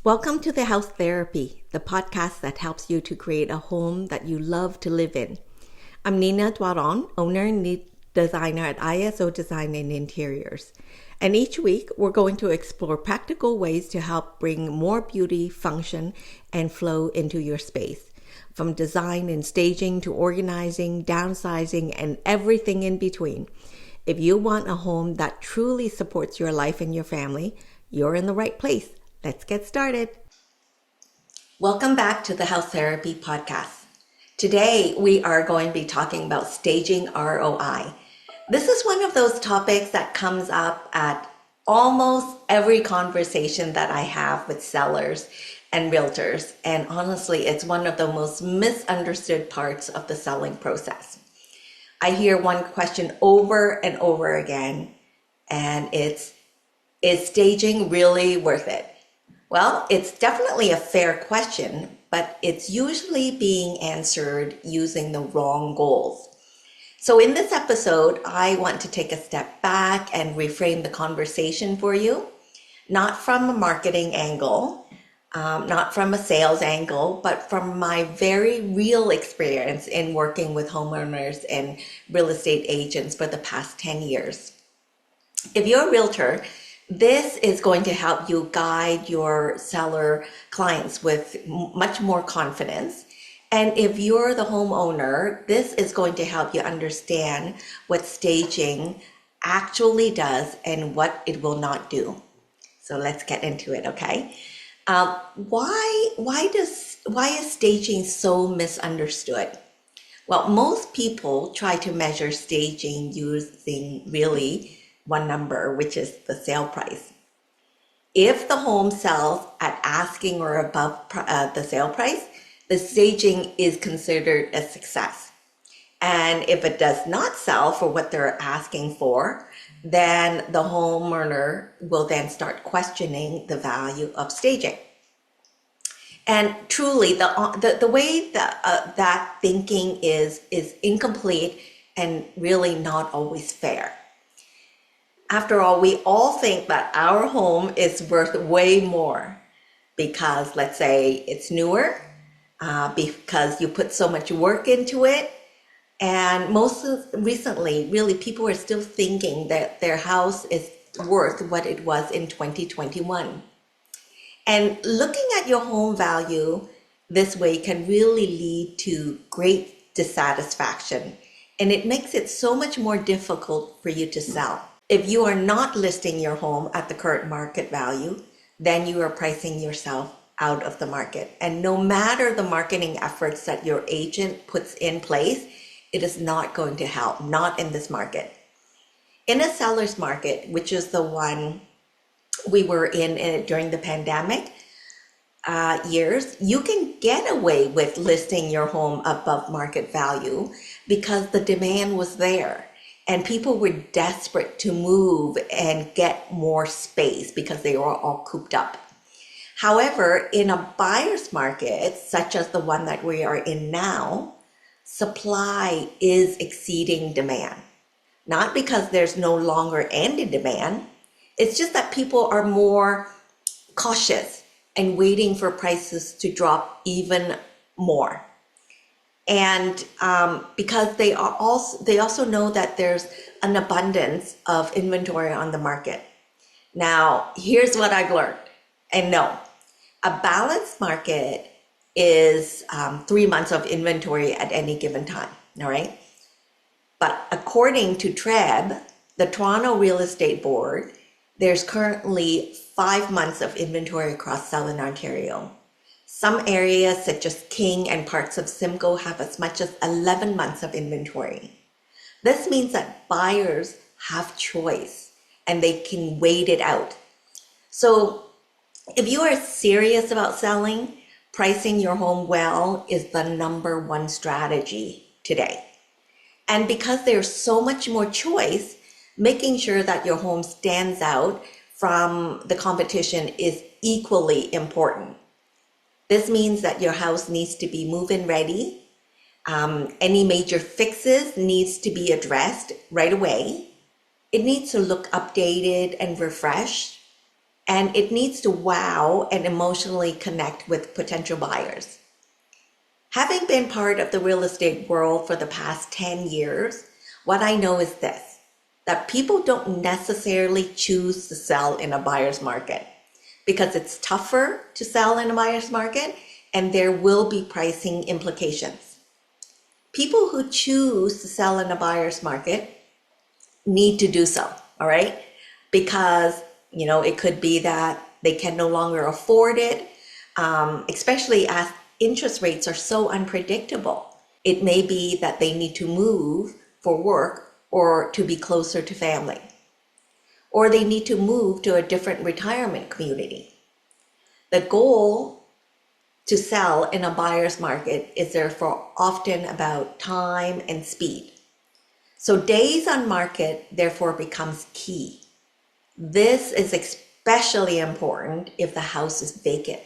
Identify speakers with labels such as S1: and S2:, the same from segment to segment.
S1: Welcome to the House Therapy, the podcast that helps you to create a home that you love to live in. I'm Nina Dwaron, owner and lead designer at ISO Design and Interiors. And each week, we're going to explore practical ways to help bring more beauty, function, and flow into your space. From design and staging to organizing, downsizing, and everything in between. If you want a home that truly supports your life and your family, you're in the right place. Let's get started. Welcome back to the House Therapy Podcast. Today, we are going to be talking about staging ROI. This is one of those topics that comes up at almost every conversation that I have with sellers and realtors. And honestly, it's one of the most misunderstood parts of the selling process. I hear one question over and over again, and it's, is staging really worth it? Well, it's definitely a fair question, but it's usually being answered using the wrong goals. So in this episode, I want to take a step back and reframe the conversation for you, not from a marketing angle, not from a sales angle, but from my very real experience in working with homeowners and real estate agents for the past 10 years. If you're a realtor, this is going to help you guide your seller clients with much more confidence. And if you're the homeowner, this is going to help you understand what staging actually does and what it will not do. So let's get into it, okay? Why is staging so misunderstood? Well, most people try to measure staging using really one number, which is the sale price. If the home sells at asking or above the sale price, the staging is considered a success. And if it does not sell for what they're asking for, then the homeowner will then start questioning the value of staging. And truly, the way that thinking is incomplete and really not always fair. After all, we all think that our home is worth way more because, let's say, it's newer, because you put so much work into it. And recently, really, people are still thinking that their house is worth what it was in 2021. And looking at your home value this way can really lead to great dissatisfaction. And it makes it so much more difficult for you to sell. If you are not listing your home at the current market value, then you are pricing yourself out of the market. And no matter the marketing efforts that your agent puts in place, it is not going to help, not in this market. In a seller's market, which is the one we were in during the pandemic years, you can get away with listing your home above market value because the demand was there. And people were desperate to move and get more space because they were all cooped up. However, in a buyer's market, such as the one that we are in now, supply is exceeding demand. Not because there's no longer any demand, it's just that people are more cautious and waiting for prices to drop even more. And because they also know that there's an abundance of inventory on the market. Now, here's what I've learned. And no, a balanced market is 3 months of inventory at any given time, all right? But according to TREB, the Toronto Real Estate Board, there's currently 5 months of inventory across Southern Ontario. Some areas such as King and parts of Simcoe have as much as 11 months of inventory. This means that buyers have choice and they can wait it out. So if you are serious about selling, pricing your home well is the number one strategy today. And because there's so much more choice, making sure that your home stands out from the competition is equally important. This means that your house needs to be move-in ready. Any major fixes needs to be addressed right away. It needs to look updated and refreshed. and it needs to wow and emotionally connect with potential buyers. Having been part of the real estate world for the past 10 years, what I know is this, that people don't necessarily choose to sell in a buyer's market because it's tougher to sell in a buyer's market and there will be pricing implications. People who choose to sell in a buyer's market need to do so, all right? Because, it could be that they can no longer afford it, especially as interest rates are so unpredictable. It may be that they need to move for work or to be closer to family, or they need to move to a different retirement community. The goal to sell in a buyer's market is therefore often about time and speed. So days on market therefore becomes key. This is especially important if the house is vacant.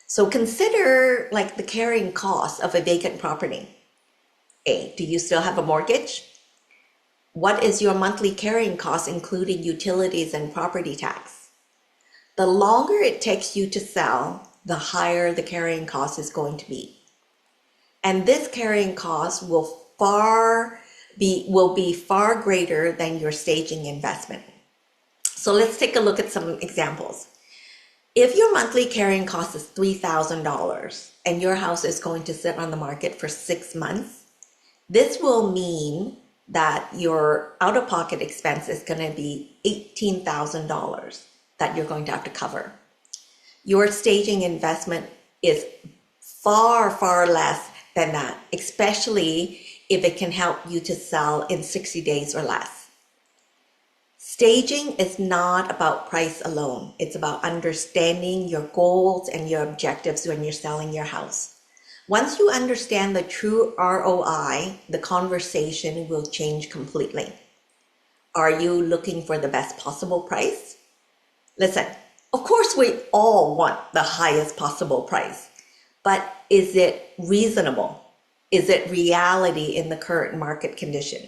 S1: So consider like the carrying cost of a vacant property. A, do you still have a mortgage? What is your monthly carrying cost, including utilities and property tax? The longer it takes you to sell, the higher the carrying cost is going to be. And this carrying cost will be far greater than your staging investment. So let's take a look at some examples. If your monthly carrying cost is $3,000 and your house is going to sit on the market for 6 months, this will mean that your out-of-pocket expense is going to be $18,000 that you're going to have to cover. Your staging investment is far, far less than that, especially if it can help you to sell in 60 days or less. Staging is not about price alone. It's about understanding your goals and your objectives when you're selling your house. Once you understand the true ROI, the conversation will change completely. Are you looking for the best possible price? Listen, of course we all want the highest possible price, but is it reasonable? Is it reality in the current market condition?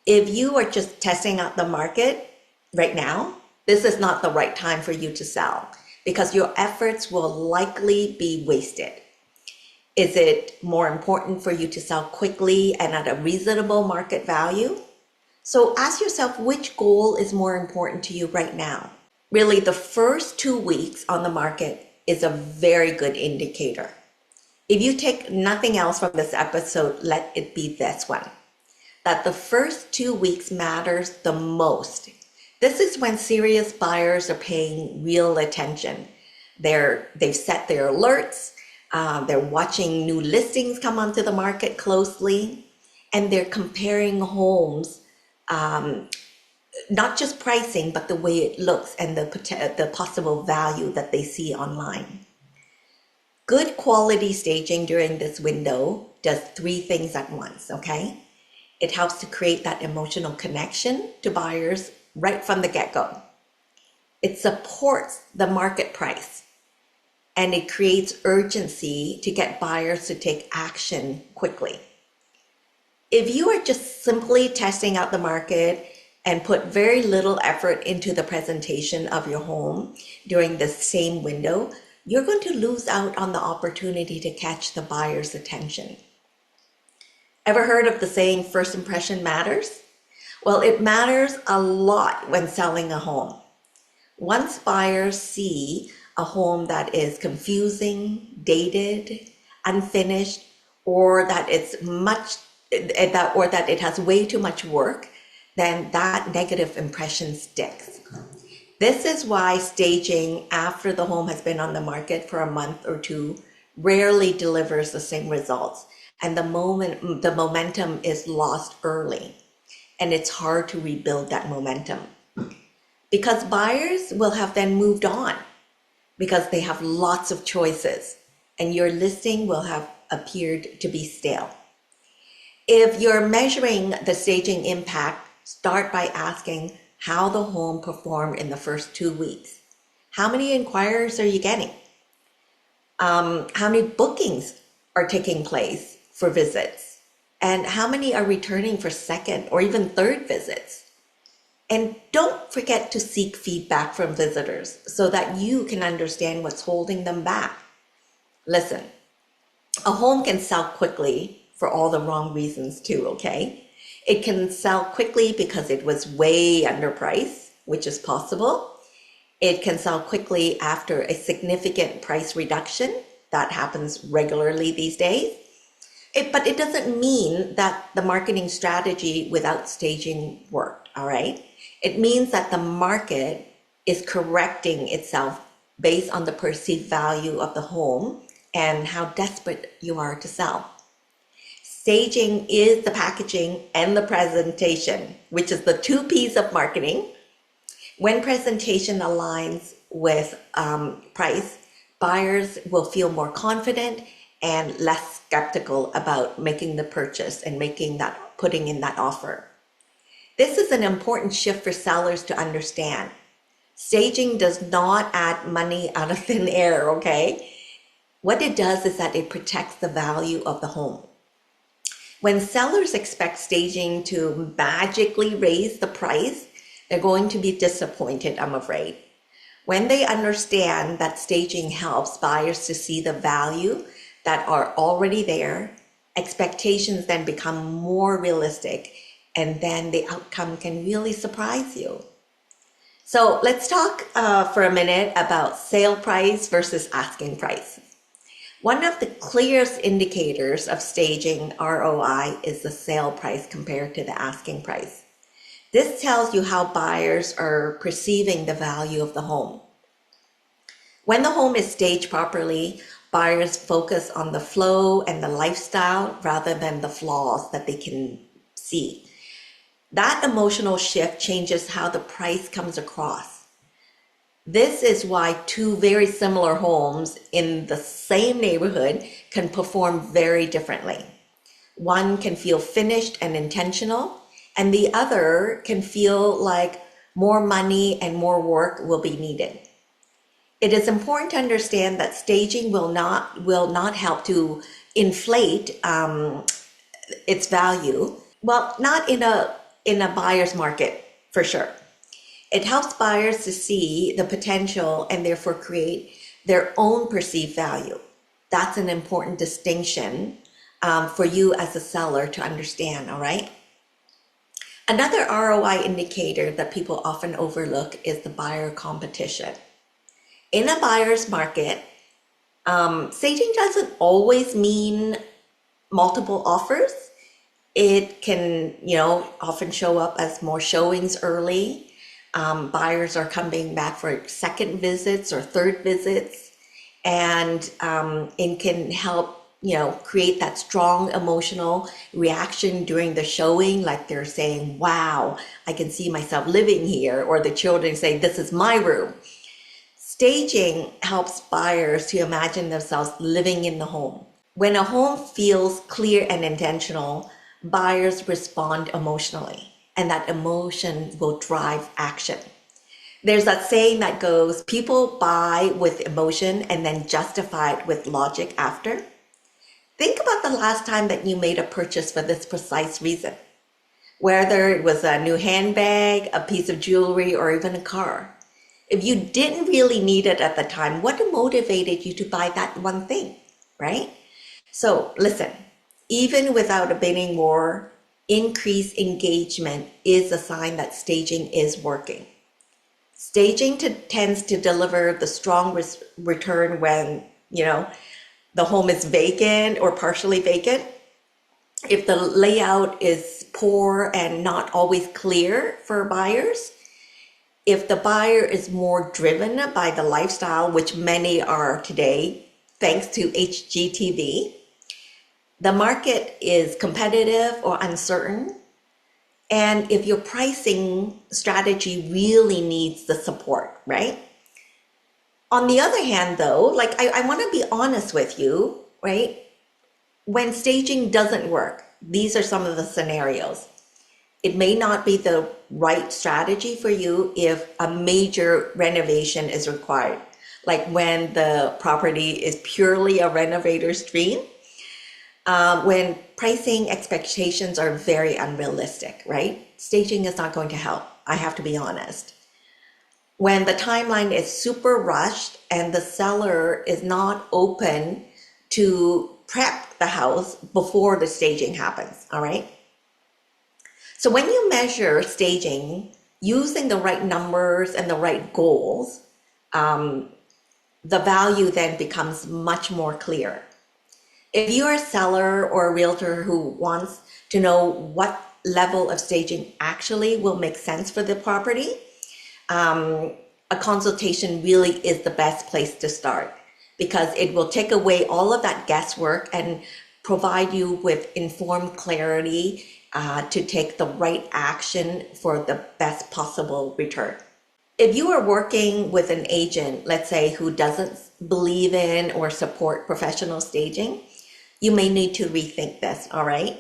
S1: If you are just testing out the market right now, this is not the right time for you to sell because your efforts will likely be wasted. Is it more important for you to sell quickly and at a reasonable market value? So ask yourself, which goal is more important to you right now? Really, the first 2 weeks on the market is a very good indicator. If you take nothing else from this episode, let it be this one, that the first 2 weeks matters the most. This is when serious buyers are paying real attention. They've set their alerts, they're watching new listings come onto the market closely, and they're comparing homes, not just pricing, but the way it looks and the possible value that they see online. Good quality staging during this window does 3 things at once, okay? It helps to create that emotional connection to buyers right from the get-go. It supports the market price, and it creates urgency to get buyers to take action quickly. If you are just simply testing out the market and put very little effort into the presentation of your home during the same window, you're going to lose out on the opportunity to catch the buyer's attention. Ever heard of the saying, first impression matters? Well, it matters a lot when selling a home. Once buyers see a home that is confusing, dated, unfinished, or that it has way too much work, then that negative impression sticks. This is why staging after the home has been on the market for a month or 2 rarely delivers the same results, and the momentum is lost early, and it's hard to rebuild that momentum because buyers will have then moved on because they have lots of choices, and your listing will have appeared to be stale. If you're measuring the staging impact, start by asking how the home performed in the first 2 weeks. How many inquiries are you getting? How many bookings are taking place for visits? And how many are returning for second or even third visits? And don't forget to seek feedback from visitors so that you can understand what's holding them back. Listen, a home can sell quickly for all the wrong reasons too, okay? It can sell quickly because it was way underpriced, which is possible. It can sell quickly after a significant price reduction. That happens regularly these days. But it doesn't mean that the marketing strategy without staging worked, all right? It means that the market is correcting itself based on the perceived value of the home and how desperate you are to sell. Staging is the packaging and the presentation, which is the two P's of marketing. When presentation aligns with price, buyers will feel more confident and less skeptical about making the purchase and putting in that offer. This is an important shift for sellers to understand. Staging does not add money out of thin air, okay? What it does is that it protects the value of the home. When sellers expect staging to magically raise the price, they're going to be disappointed, I'm afraid. When they understand that staging helps buyers to see the value that are already there, expectations then become more realistic, and then the outcome can really surprise you. So let's talk for a minute about sale price versus asking price. One of the clearest indicators of staging ROI is the sale price compared to the asking price. This tells you how buyers are perceiving the value of the home. When the home is staged properly, buyers focus on the flow and the lifestyle rather than the flaws that they can see. That emotional shift changes how the price comes across. This is why two very similar homes in the same neighborhood can perform very differently. One can feel finished and intentional, and the other can feel like more money and more work will be needed. It is important to understand that staging will not help to inflate its value. Well, not in a buyer's market, for sure. It helps buyers to see the potential and therefore create their own perceived value. That's an important distinction for you as a seller to understand, all right? Another ROI indicator that people often overlook is the buyer competition. In a buyer's market, staging doesn't always mean multiple offers. It can, often show up as more showings early. Buyers are coming back for second visits or third visits, and it can help, create that strong emotional reaction during the showing, like they're saying, "Wow, I can see myself living here," or the children say, "This is my room." Staging helps buyers to imagine themselves living in the home. When a home feels clear and intentional, buyers respond emotionally, and that emotion will drive action. There's that saying that goes, people buy with emotion and then justify it with logic after. Think about the last time that you made a purchase for this precise reason, whether it was a new handbag, a piece of jewelry, or even a car. If you didn't really need it at the time, what motivated you to buy that one thing, right? So listen, even without a bidding war, increased engagement is a sign that staging is working. Staging tends to deliver the strong return when, the home is vacant or partially vacant. If the layout is poor and not always clear for buyers, if the buyer is more driven by the lifestyle, which many are today, thanks to HGTV, the market is competitive or uncertain, and if your pricing strategy really needs the support, right? On the other hand, though, I want to be honest with you, right? When staging doesn't work, these are some of the scenarios. It may not be the right strategy for you if a major renovation is required, like when the property is purely a renovator's dream, when pricing expectations are very unrealistic, right? Staging is not going to help. I have to be honest. When the timeline is super rushed and the seller is not open to prep the house before the staging happens, all right? So when you measure staging using the right numbers and the right goals, the value then becomes much more clear. If you're a seller or a realtor who wants to know what level of staging actually will make sense for the property, a consultation really is the best place to start, because it will take away all of that guesswork and provide you with informed clarity to take the right action for the best possible return. If you are working with an agent, let's say, who doesn't believe in or support professional staging, you may need to rethink this, all right?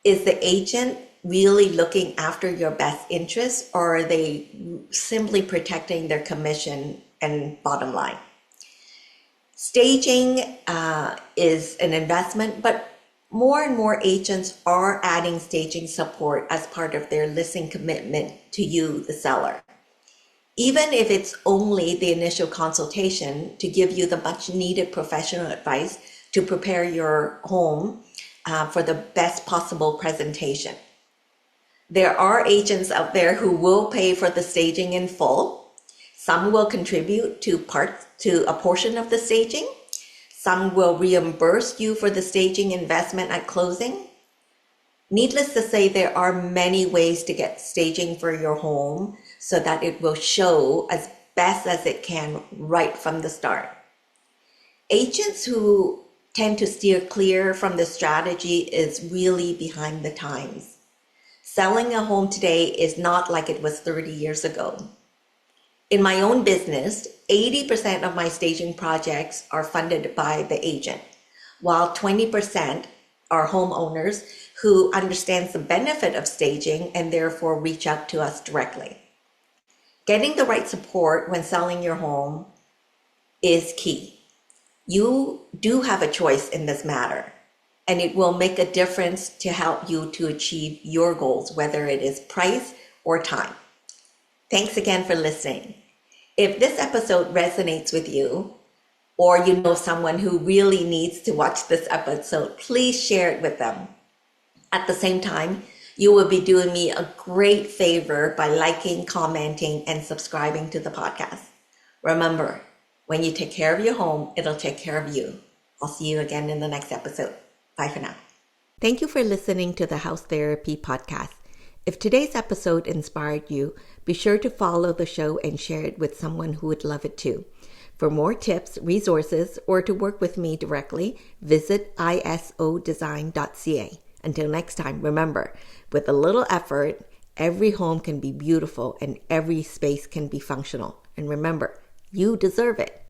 S1: Is the agent really looking after your best interests, or are they simply protecting their commission and bottom line? Staging is an investment, but more and more agents are adding staging support as part of their listing commitment to you, the seller. Even if it's only the initial consultation to give you the much needed professional advice to prepare your home for the best possible presentation. There are agents out there who will pay for the staging in full. Some will contribute to a portion of the staging. Some will reimburse you for the staging investment at closing. Needless to say, there are many ways to get staging for your home so that it will show as best as it can right from the start. Agents who tend to steer clear from this strategy is really behind the times. Selling a home today is not like it was 30 years ago. In my own business, 80% of my staging projects are funded by the agent, while 20% are homeowners who understands the benefit of staging and therefore reach out to us directly. Getting the right support when selling your home is key. You do have a choice in this matter, and it will make a difference to help you to achieve your goals, whether it is price or time. Thanks again for listening. If this episode resonates with you, or you know someone who really needs to watch this episode, please share it with them. At the same time, you will be doing me a great favor by liking, commenting, and subscribing to the podcast. Remember, when you take care of your home, it'll take care of you. I'll see you again in the next episode. Bye for now. Thank you for listening to the House Therapy Podcast. If today's episode inspired you, be sure to follow the show and share it with someone who would love it too. For more tips, resources, or to work with me directly, visit isodesign.ca. Until next time, remember, with a little effort, every home can be beautiful and every space can be functional. And remember, you deserve it.